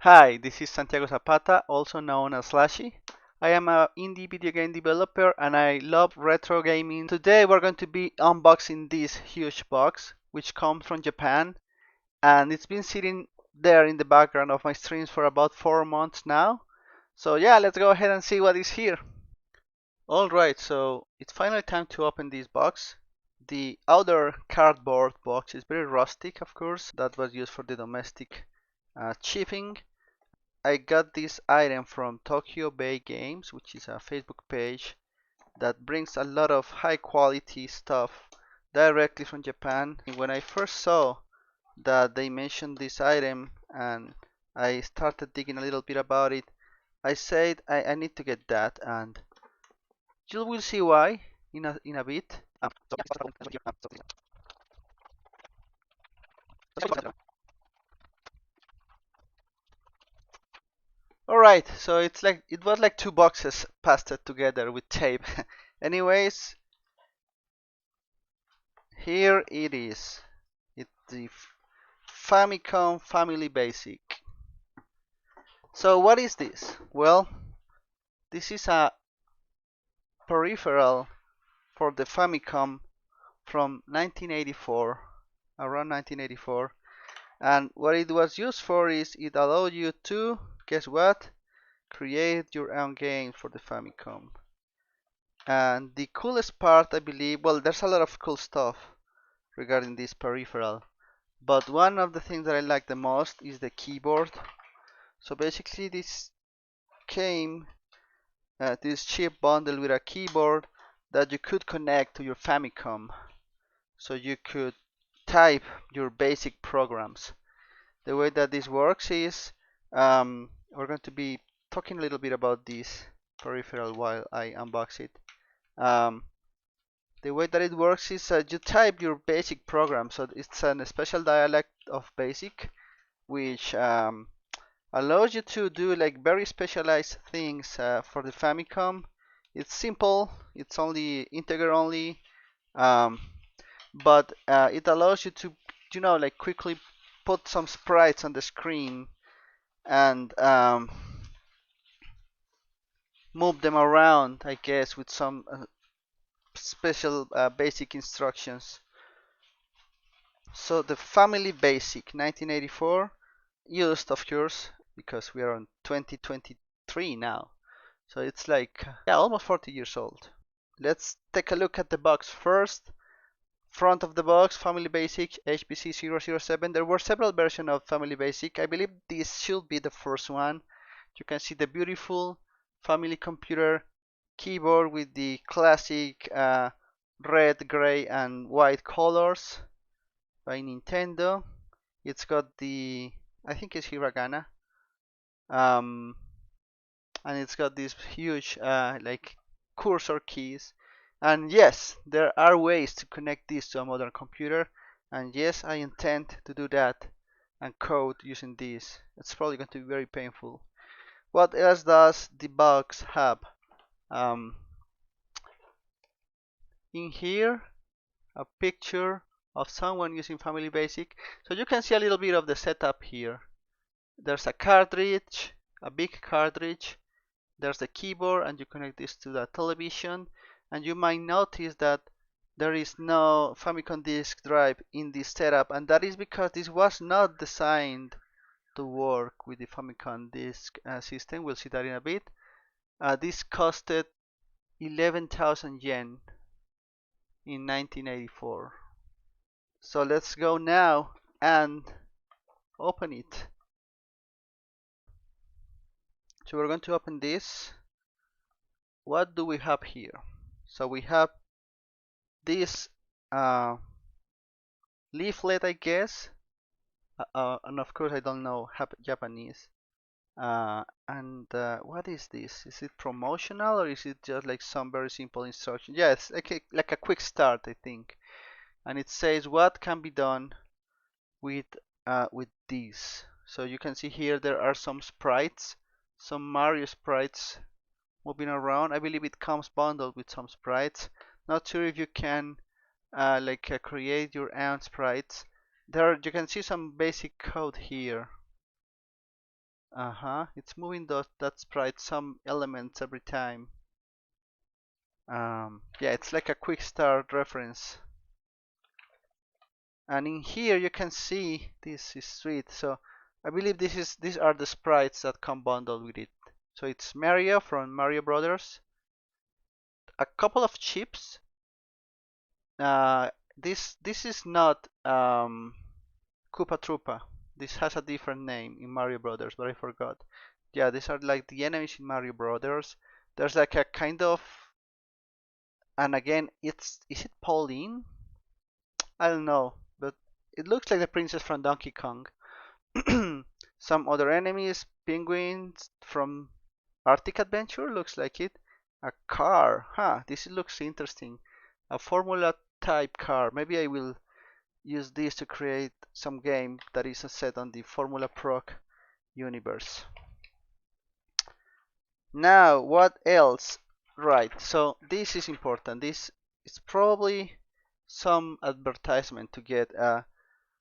Hi, this is Santiago Zapata, also known as Slashie. I am an indie video game developer and I love retro gaming. Today we're going to be unboxing this huge box, which comes from Japan, and it's been sitting there in the background of my streams for about 4 months now. So yeah, let's go ahead and see what is here. Alright, so it's finally time to open this box. The outer cardboard box is very rustic, of course. That was used for the domestic shipping. I got this item from Tokyo Bay Games, which is a Facebook page that brings a lot of high quality stuff directly from Japan. When I first saw that they mentioned this item and I started digging a little bit about it, I said I need to get that, and you will see why in a bit. Alright, so it was like two boxes pasted together with tape. Anyways, here it is. It's the Famicom Family Basic. So what is this? Well, this is a peripheral for the Famicom from 1984, around 1984. And what it was used for is it allowed you to, guess what? Create your own game for the Famicom. And the coolest part, I believe, well, there's a lot of cool stuff regarding this peripheral, but one of the things that I like the most is the keyboard. So basically this came this cheap bundle with a keyboard that you could connect to your Famicom, so you could type your basic programs. The way that this works is we're going to be talking a little bit about this peripheral while I unbox it. The way that it works is you type your basic program, so it's a special dialect of BASIC which allows you to do like very specialized things for the Famicom. It's simple, it's only integer only, um, but it allows you to, like quickly put some sprites on the screen and move them around, I guess, with some special basic instructions. So the Family Basic 1984, used of course because we are on 2023 now. So it's like, yeah, almost 40 years old. Let's take a look at the box first. Front of the box, Family Basic HPC 007. There were several versions of Family Basic. I believe this should be the first one. You can see the beautiful family computer keyboard with the classic red, gray, and white colors by Nintendo. It's got the, I think it's hiragana, um, and it's got these huge like cursor keys. And yes, there are ways to connect this to a modern computer, and yes, I intend to do that and code using this. It's probably going to be very painful. What else does the box have? Um, in here, a picture of someone using Family Basic, so you can see a little bit of the setup here. There's a cartridge, a big cartridge. There's the keyboard, and you connect this to the television, and you might notice that there is no Famicom disk drive in this setup, and that is because this was not designed to work with the Famicom disk system. We'll see that in a bit. This costed 11,000 yen in 1984. So let's go now and open it. So we're going to open this. What do we have here? So we have this leaflet, I guess, and of course I don't know Japanese. And what is this? Is it promotional or is it just like some very simple instructions? Yeah, it's like a quick start, I think. And it says what can be done with these. So you can see here there are some sprites, some Mario sprites moving around. I believe it comes bundled with some sprites. Not sure if you can create your own sprites. There you can see some basic code here. It's moving that sprite some elements every time. Yeah, it's like a quick start reference. And in here you can see this is sweet. So I believe these are the sprites that come bundled with it. So it's Mario from Mario Brothers, a couple of chips. This is not Koopa Troopa. This has a different name in Mario Brothers, but I forgot. Yeah, these are like the enemies in Mario Brothers. There's like a kind of, and again, is it Pauline? I don't know, but it looks like the princess from Donkey Kong. Some other enemies, penguins from Arctic Adventure, looks like it. A car, huh? This looks interesting. A Formula type car. Maybe I will use this to create some game that is set on the Formula Proc universe. Now, what else? Right, so this is important. This is probably some advertisement to get a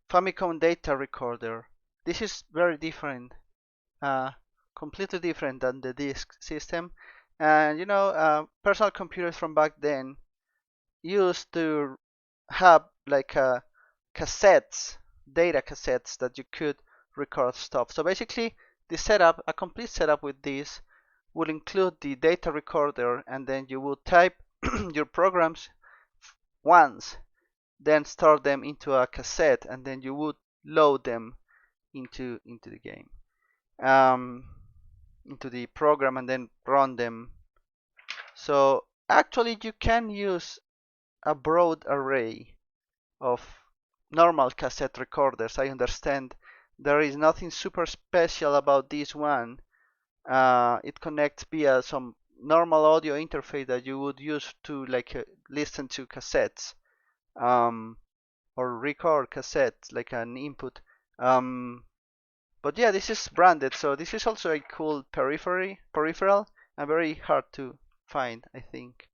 Famicom data recorder. This is very different, uh, completely different than the disk system. And you know, personal computers from back then used to have like cassettes, data cassettes that you could record stuff. So basically, the setup, a complete setup with this, would include the data recorder, and then you would type your programs once, then store them into a cassette, and then you would load them into the game, um, into the program, and then run them. So actually, you can use a broad array of normal cassette recorders. I understand there is nothing super special about this one. It connects via some normal audio interface that you would use to like listen to cassettes, um, or record cassettes like an input. But yeah, this is branded, so this is also a cool peripheral and very hard to find, I think.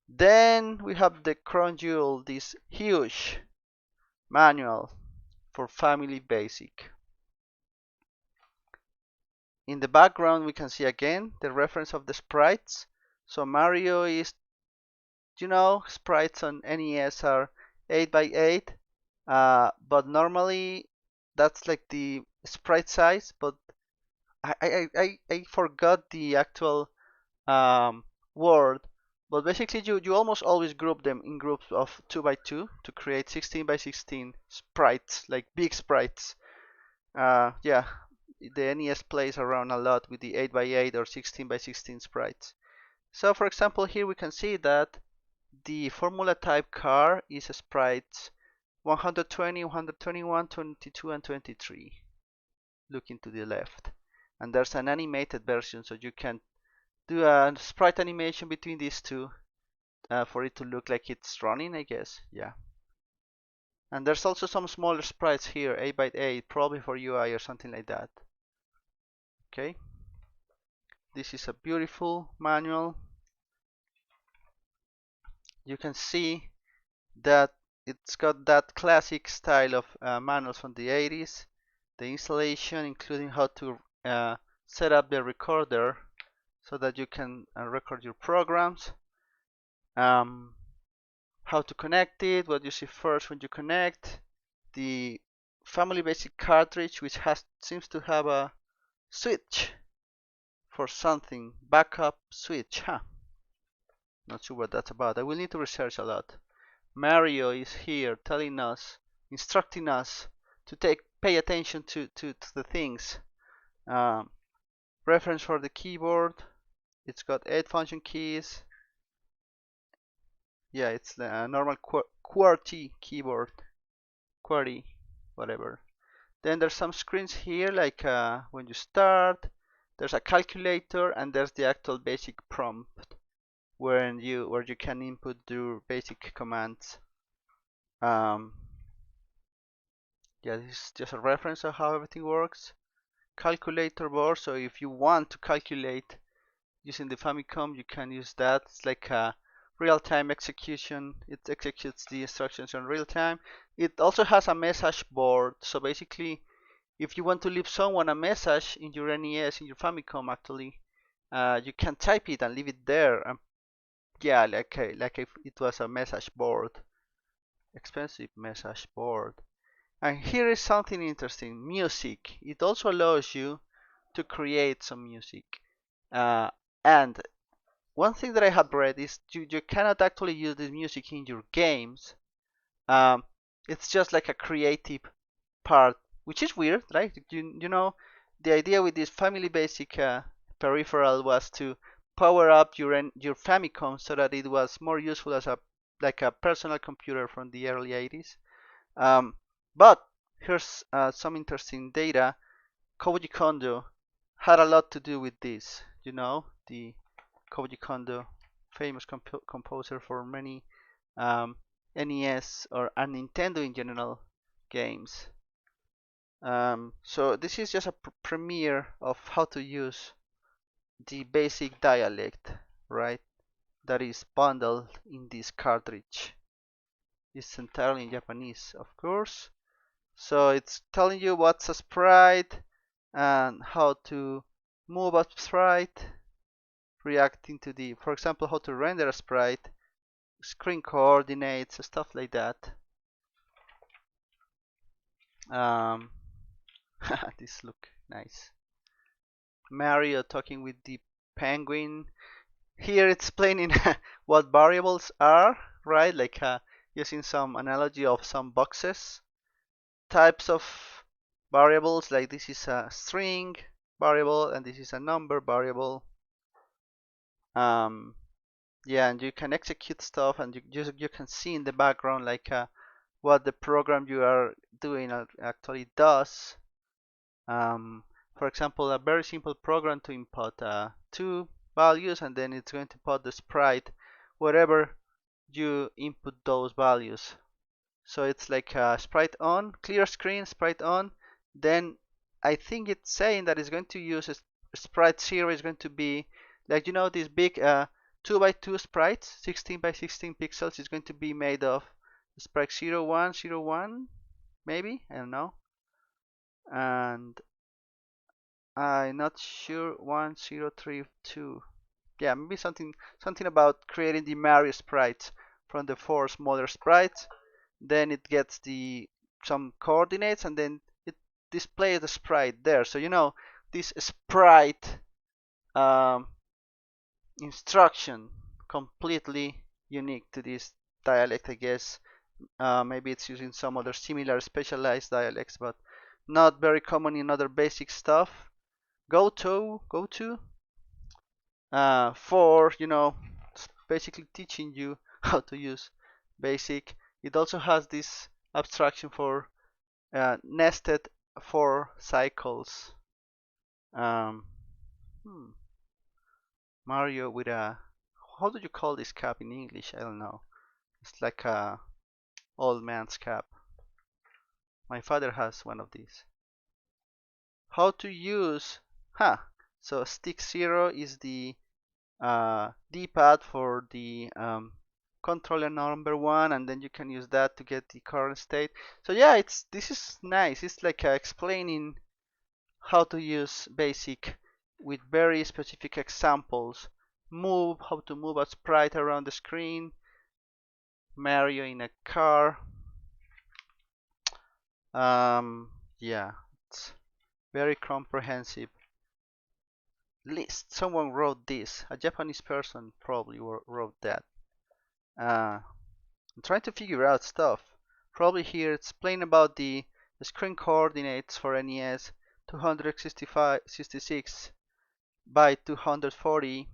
Then we have the crown jewel, this huge manual for Family Basic. In the background we can see again the reference of the sprites. So Mario is, you know, sprites on NES are 8 by 8, but normally that's like the sprite size, but I forgot the actual um, word, but basically you almost always group them in groups of 2 by 2 to create 16 by 16 sprites, like big sprites. Yeah, the NES plays around a lot with the 8 by 8 or 16 by 16 sprites. So for example, here we can see that the formula type car is sprites 120, 121, 22, and 23. Looking to the left. And there's an animated version, so you can do a sprite animation between these two for it to look like it's running, I guess. Yeah. And there's also some smaller sprites here, 8 by 8, probably for UI or something like that. Okay. This is a beautiful manual. You can see that it's got that classic style of manuals from the 80s. The installation, including how to set up the recorder so that you can record your programs. How to connect it, what you see first when you connect, the Family Basic cartridge, which seems to have a switch for something, backup switch, huh? Not sure what that's about. I will need to research a lot. Mario is here telling us, instructing us to pay attention to the things. Um, Reference for the keyboard. It's got 8 function keys. Yeah, it's a normal QWERTY keyboard. QWERTY, whatever. Then there's some screens here, like when you start. There's a calculator, and there's the actual basic prompt where you can input your basic commands. Yeah, this is just a reference of how everything works. Calculator board, so if you want to calculate using the Famicom, you can use that. It's like a real-time execution. It executes the instructions in real time. It also has a message board, so basically if you want to leave someone a message in your NES, in your Famicom actually, you can type it and leave it there. And yeah, like if it was a message board, expensive message board. And here is something interesting, music. It also allows you to create some music. And one thing that I have read is you cannot actually use this music in your games. Um, it's just like a creative part, which is weird, right? You know, the idea with this family basic peripheral was to power up your Famicom so that it was more useful as a like a personal computer from the early 80s. Um, but here's some interesting data. Koji Kondo had a lot to do with this. You know, the Koji Kondo, famous composer for many um, NES or and Nintendo in general games. So this is just a premiere of how to use the basic dialect, right? That is bundled in this cartridge. It's entirely in Japanese, of course. So it's telling you what's a sprite and how to move a sprite, reacting to the, for example, how to render a sprite, screen coordinates, stuff like that. Um, this look nice. Mario talking with the penguin. Here it's explaining what variables are, right? Like using some analogy of some boxes. Types of variables, like this is a string variable and this is a number variable. Um, yeah, and you can execute stuff and you can see in the background like what the program you are doing actually does. For example, a very simple program to input two values and then it's going to put the sprite wherever you input those values. So it's like sprite on, clear screen, sprite on. Then I think it's saying that it's going to use sprite 0 is going to be like, you know, this big 2 by 2 sprites, 16 by 16 pixels is going to be made of sprite 0, 1, 0, 1, maybe, I don't know. And I'm not sure, 1, 0, 3, 2. Yeah, maybe something about creating the Mario sprites from the four smaller sprites. Then it gets the some coordinates and then it displays the sprite there. So you know this sprite um, instruction completely unique to this dialect, I guess. Maybe it's using some other similar specialized dialects, but not very common in other basic stuff. Go to for, you know, basically teaching you how to use basic. It also has this abstraction for nested for cycles. Um, hmm, Mario with a, how do you call this cap in English? I don't know. It's like a old man's cap. My father has one of these. How to use, huh? So stick 0 is the D-pad for the controller number 1, and then you can use that to get the current state. So yeah, this is nice. It's like explaining how to use basic with very specific examples. How to move a sprite around the screen. Mario in a car. Yeah, it's very comprehensive list. Someone wrote this. A Japanese person probably wrote that. I'm trying to figure out stuff. Probably here it's plain about the screen coordinates for NES 266 by 240,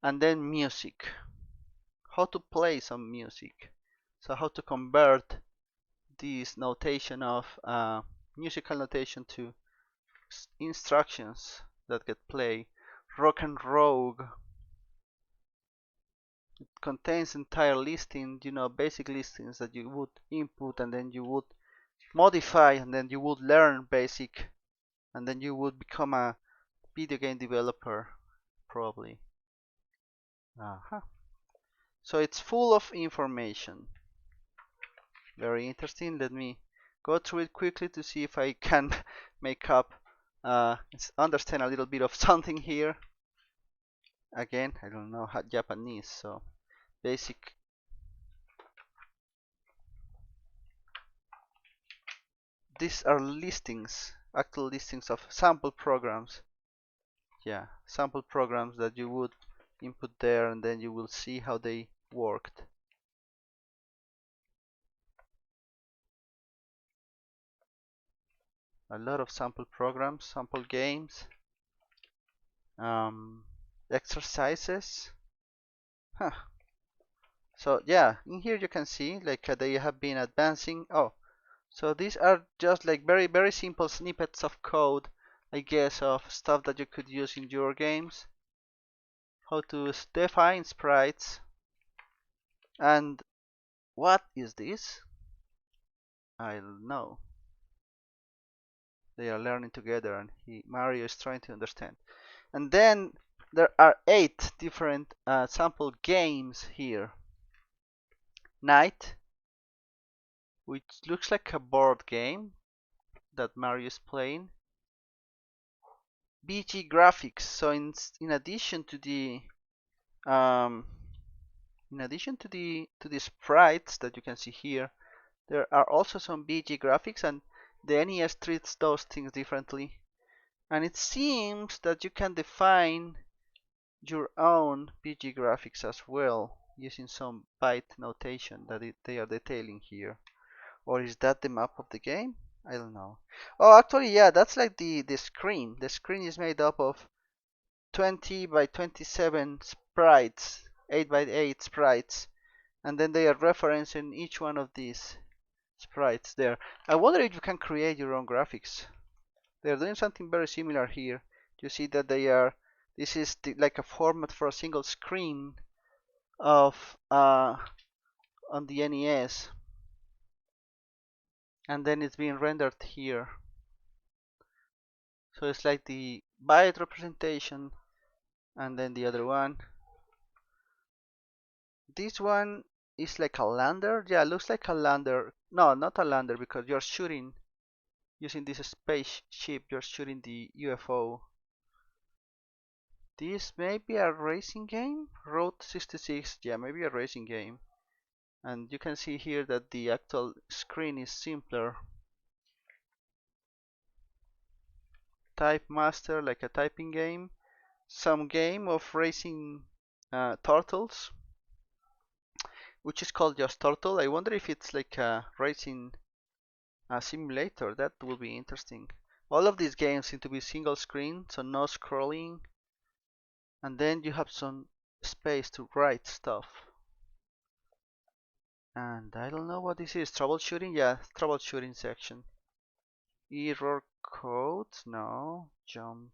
and then music. How to play some music. So how to convert this notation of musical notation to instructions that get played. Rock and Rogue. It contains entire listing, you know, basic listings that you would input and then you would modify and then you would learn basic and then you would become a video game developer probably. So it's full of information. Very interesting. Let me go through it quickly to see if I can make up, understand a little bit of something here. Again, I don't know how Japanese, so basic. These are listings, actual listings of sample programs. Yeah, sample programs that you would input there, and then you will see how they worked. A lot of sample programs, sample games, exercises. Huh. So yeah, in here you can see like they have been advancing. Oh, so these are just like very simple snippets of code, I guess, of stuff that you could use in your games. How to define sprites. And what is this? I don't know. They are learning together, and Mario is trying to understand. And then there are 8 different sample games here. Night, which looks like a board game that Mario is playing. BG graphics. So in addition to the um, sprites that you can see here, there are also some BG graphics, and the NES treats those things differently. And it seems that you can define your own BG graphics as well using some byte notation that they are detailing here. Or is that the map of the game? I don't know. Oh, actually, yeah, that's like the screen. The screen is made up of 20 by 27 sprites, 8 by 8 sprites, and then they are referencing each one of these sprites there. I wonder if you can create your own graphics. They're doing something very similar here. You see that this is like a format for a single screen of on the NES, and then it's being rendered here. So it's like the byte representation, and then the other one. This one is like a lander. Yeah, it looks like a lander. No, not a lander, because you're shooting using this spaceship. You're shooting the UFO. This may be a racing game. Road 66. Yeah, maybe a racing game. And you can see here that the actual screen is simpler. Type Master, like a typing game. Some game of racing turtles, which is called just Turtle. I wonder if it's like a racing simulator. That will be interesting. All of these games seem to be single screen, so no scrolling, and then you have some space to write stuff. And I don't know what this is. Troubleshooting? Yeah, troubleshooting section. Error codes? No. Jump.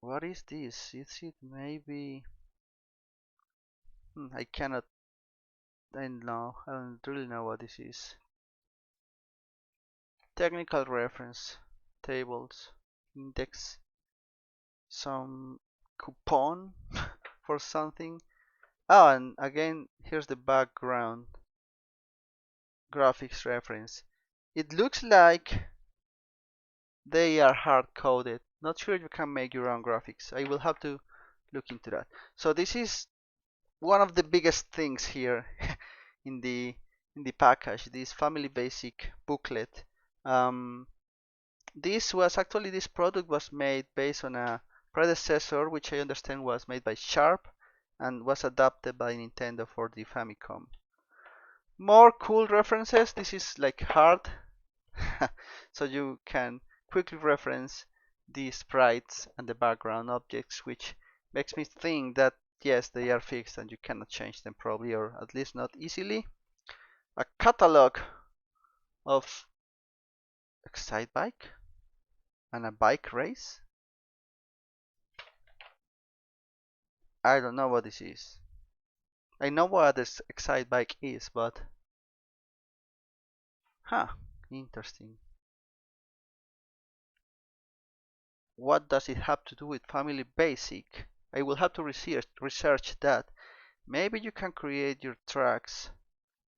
What is this? Is it maybe? I cannot. I know. I don't really know what this is. Technical reference tables, index, some coupon for something. Oh, and again, here's the background graphics reference. It looks like they are hard coded. Not sure if you can make your own graphics. I will have to look into that. So this is one of the biggest things here in the package. This Family Basic booklet. Um, this product was made based on a predecessor, which I understand was made by Sharp and was adapted by Nintendo for the Famicom. More cool references. This is like hard, so you can quickly reference the sprites and the background objects, which makes me think that yes, they are fixed and you cannot change them probably, or at least not easily. A catalog of Excite Bike and a bike race. I don't know what this is. I know what this Excite Bike is, but interesting. What does it have to do with Family Basic? I will have to research that. Maybe you can create your tracks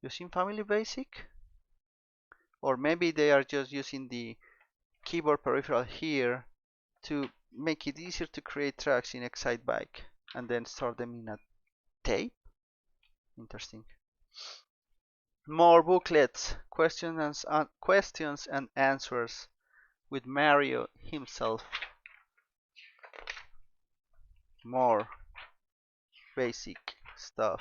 using Family Basic? or maybe they are just using the keyboard peripheral here to make it easier to create tracks in Excitebike and then store them in a tape. Interesting. More booklets, questions and answers with Mario himself. More basic stuff.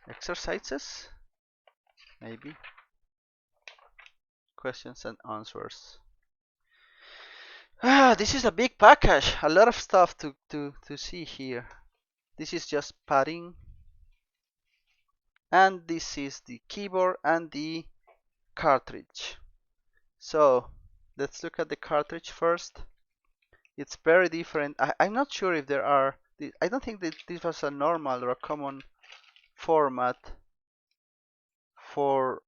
Exercises? Maybe. Questions and answers. This is a big package. A lot of stuff to see here. This is just padding. And this is the keyboard and the cartridge. So let's look at the cartridge first. It's very different. I'm not sure if there are. I don't think that this was a normal or a common format for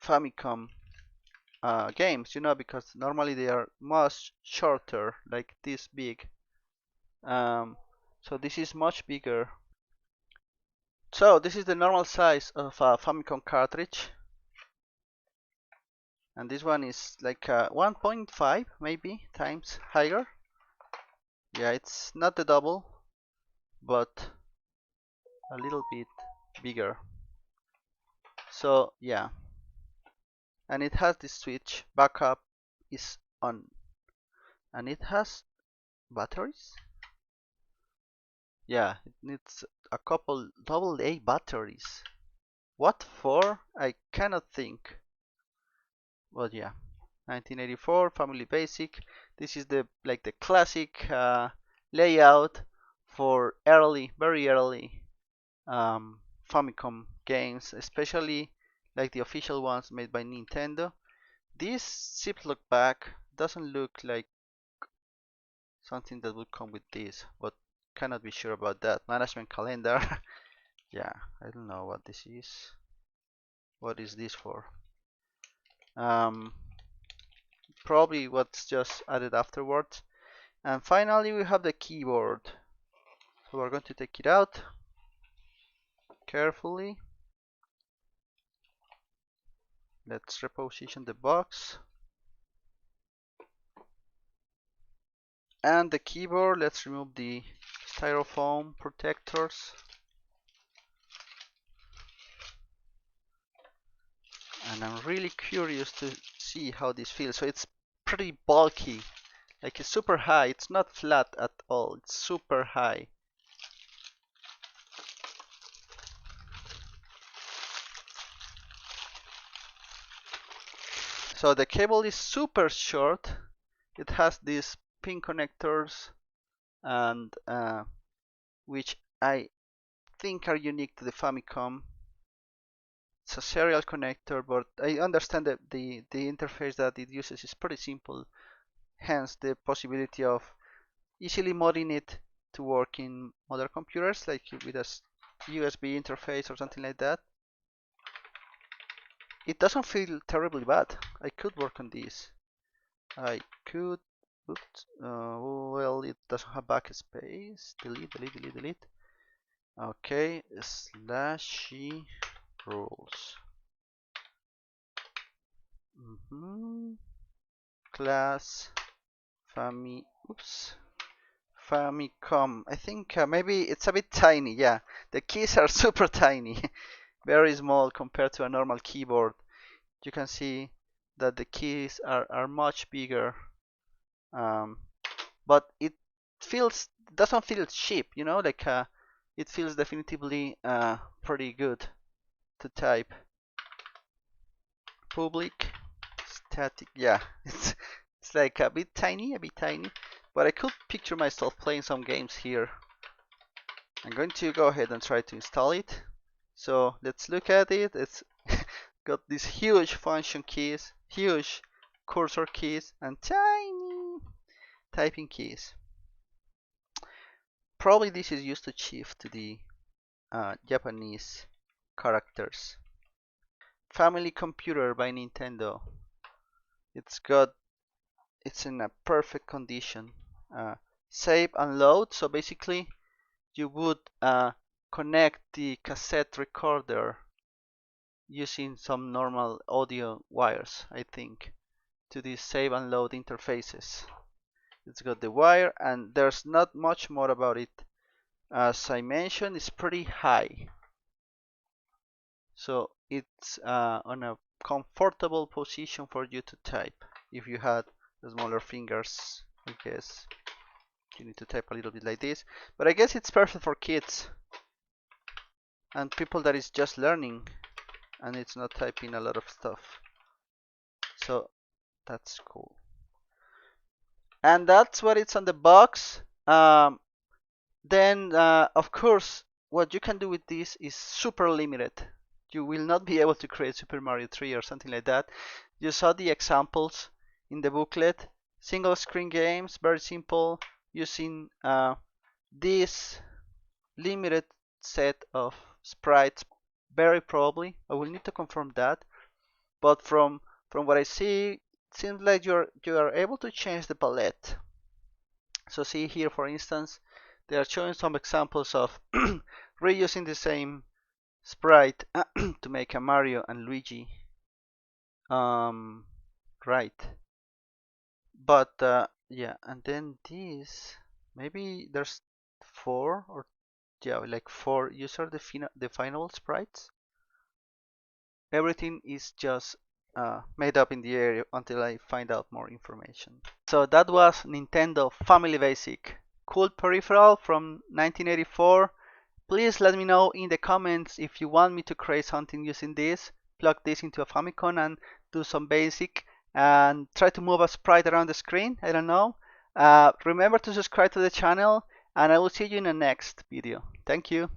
Famicom games, because normally they are much shorter, like this big. So this is much bigger. So this is the normal size of a Famicom cartridge, and this one is like 1.5 maybe times higher. Yeah, it's not the double, but a little bit bigger. So yeah, and it has this switch. Backup is on, and it has batteries. Yeah, it needs a couple AA batteries. What for? I cannot think. But yeah, 1984 Family Basic. This is the classic layout for very early Famicom games, especially like the official ones made by Nintendo. This Ziploc bag doesn't look like something that would come with this, but cannot be sure about that. Management calendar. Yeah, I don't know what this is. What is this for? Probably what's just added afterwards. And finally we have the keyboard. So we're going to take it out carefully. Let's reposition the box. And the keyboard, let's remove the styrofoam protectors. And I'm really curious to see how this feels. So it's pretty bulky, like it's super high. It's not flat at all, it's super high. So the cable is super short. It has these pin connectors, and which I think are unique to the Famicom. It's a serial connector, but I understand that the interface that it uses is pretty simple. Hence the possibility of easily modding it to work in other computers, like with a USB interface or something like that. It doesn't feel terribly bad. I could work on this. I could. Oops. Well, it doesn't have backspace. Delete, delete, delete, delete. Okay, Slashie rules. Class Famicom. I think maybe it's a bit tiny. Yeah, the keys are super tiny, very small compared to a normal keyboard. You can see that the keys are much bigger, but it doesn't feel cheap. Like it feels definitively pretty good to type. Public static. Yeah, it's like a bit tiny, but I could picture myself playing some games here. I'm going to go ahead and try to install it. So let's look at it. It's got these huge function keys, huge cursor keys, and tiny typing keys. Probably this is used to shift to the Japanese characters. Family Computer by Nintendo. It's in a perfect condition. Save and load. So basically, you would connect the cassette recorder using some normal audio wires, I think, to these save and load interfaces. It's got the wire, and there's not much more about it. As I mentioned, it's pretty high, so it's on a comfortable position for you to type. If you had smaller fingers, I guess you need to type a little bit like this, but I guess it's perfect for kids and people that is just learning and it's not typing a lot of stuff. So that's cool. And that's what it's on the box. Then of course what you can do with this is super limited. You will not be able to create Super Mario 3 or something like that. You saw the examples in the booklet. Single screen games, very simple, using this limited set of sprites, very probably. I will need to confirm that. But from what I see, it seems like you are able to change the palette. So see here, for instance, they are showing some examples of reusing the same sprite to make a Mario and Luigi. Right. But yeah, and then this, maybe there's four or yeah, like four user definable sprites. Everything is just made up in the air until I find out more information. So that was Nintendo Family Basic. Cool peripheral from 1984. Please let me know in the comments if you want me to create something using this. Plug this into a Famicom and do some basic and try to move a sprite around the screen. I don't know. Remember to subscribe to the channel and I will see you in the next video. Thank you.